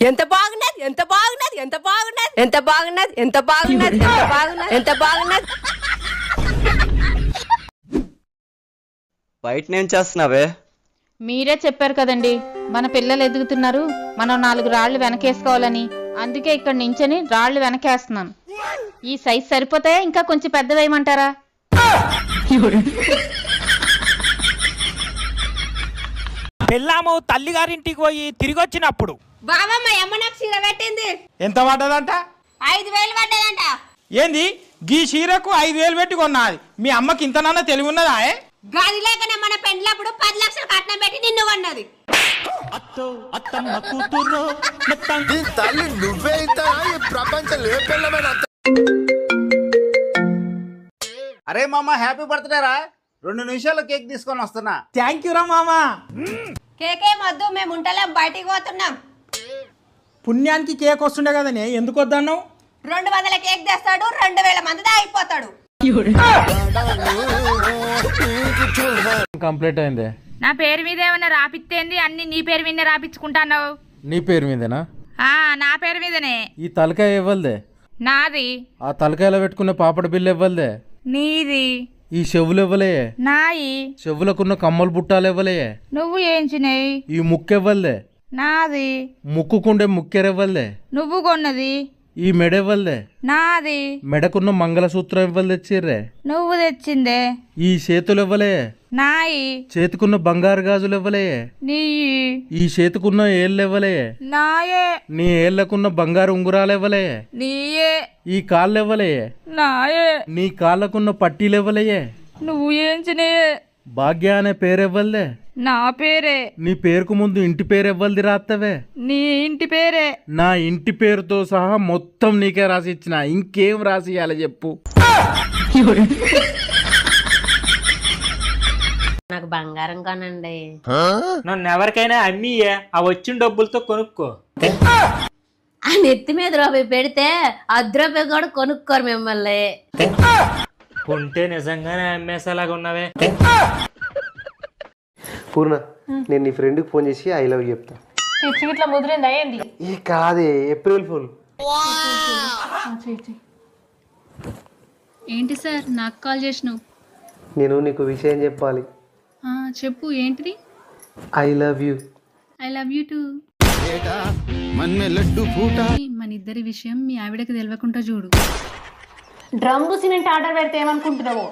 ఎంత బాగున్నది ఎంత బాగున్నది ఎంత బాగున్నది ఎంత బాగున్నది ఎంత బాగున్నది ఎంత బాగున్నది ఎంత బాగున్నది. బయట నేను చేస్తున్నావే? మీరే చెప్పారు కదండి మన పిల్లలు ఎదుగుతున్నారు, మనం 4 రాళ్లు వెనకేసుకోవాలని. అందుకే ఇక్కడ నించని రాళ్లు వెనకేస్తున్నాను. ఈ సైజ్ సరిపోతాయా, ఇంకా కొంచెం పెద్దవేయమంటారా? పెళ్ళాము తల్లిగారింటికి పోయి తిరిగి వచ్చినప్పుడు బావమ్మ అమ్మ నాకు చీర పెట్టింది. ఎంత పడ్డదంట? 5,000 పడ్డదంట. ఏంది గీ చీరకు 5,000 పెట్టి కొన్నది? మీ అమ్మకి ఇంతనన్నా తెలివి ఉన్నదా? గది లేకనే మన పెండ్లప్పుడు 10 లక్షలు కట్నం పెట్టి నిన్ను కొన్నది. అరే మామ, హ్యాపీ బర్త్డే రా. 2 నిమిషాల్లో కేక్ తీసుకొని వస్తున్నా. థ్యాంక్ యూ రా మామా. కేకే వద్దు, మేము ఉంటలేం, బయటికి పోతున్నాం. పుణ్యానికి కేక్ వస్తుండే కదనే, ఎందుకు వద్దన్నావు? 200 కేక్ తెస్తాడు, 2,000 మంది అయిపోతాడు. కంప్లీట్ అయింది. నా పేరు మీద ఏమన్నా రాపిస్తేంది? అన్ని నీ పేరు మీద రాపించుకుంటాను. నీ పేరు మీదేనా? నా పేరు మీదనే. ఈ తలకాయ ఇవ్వలదే? నాది. ఆ తలకాయలో పెట్టుకునే పాపడ బిల్లు ఇవ్వలదే? నీది. ఈ చెవులు ఇవ్వలే? నాయి. చెవులకున్న కమ్మలు బుట్టాలు ఇవ్వలే? నువ్వు ఏంచినాయి? ఈ ముక్కు ఇవ్వలే? నాది. ముక్కుకుండే ముక్కెరివ్వలే? నువ్వు కొన్నది. ఈ మెడ ఇవ్వలే? నాది. మెడకున్న మంగళసూత్రం ఇవ్వలు తెచ్చిర్రే? నువ్వు తెచ్చిందే. ఈ చేతులు ఇవ్వలే? నాయి. చేతికున్న బంగారు గాజులు ఇవ్వలే? నీయి. ఈ చేతికున్న ఏళ్ళు ఇవ్వలే? నాయే. నీ ఏళ్లకున్న బంగారు ఉంగురాలు ఇవ్వలే? నీయే. ఈ కాళ్ళు ఇవ్వలే? నాయే. నీ కాళ్ళకున్న పట్టీలు ఇవ్వలే? నువ్వు ఏంచినే? భాగ్య అనే పేరు ఇవ్వలే? నా పేరే. నీ పేరుకు ముందు ఇంటి పేరు ఇవ్వలది రాత్తవే? నీ ఇంటి పేరే. నా ఇంటి పేరుతో సహా మొత్తం నీకే రాసి ఇచ్చిన, ఇంకేం రాసి ఇవ్వాలి చెప్పు? నాకు బంగారం కొనండి. నన్ను ఎవరికైనా అమ్మి ఆ వచ్చిన డబ్బులతో కొనుక్కో. ఆ నెత్తి మీద రూపాయి పెడితే 10 రూపాయలు కూడా కొనుక్కోరు మిమ్మల్ని. కొంటే నిజంగానే అమ్మేసేలాగా ఉన్నావే. పూర్ణ, నేను నీ ఫ్రెండ్కి ఫోన్ చేసి ఐ లవ్ చెప్తా. ఇట్లా ముదిరిందా ఏంది? ఈ కాదే, ఏప్రిల్ ఫుల్. ఏంటి సార్ నాకు కాల్ చేసినావు? నేను నీకు విషయం చెప్పాలి. చెప్పు, ఏంటిది? I love you. I love you two. మన ఇద్దరి విషయం మీ ఆవిడకి తెలియకుండా చూడు. డ్రమ్ సిమెంట్ ఆర్డర్ పెడితే ఏమనుకుంటున్నావు?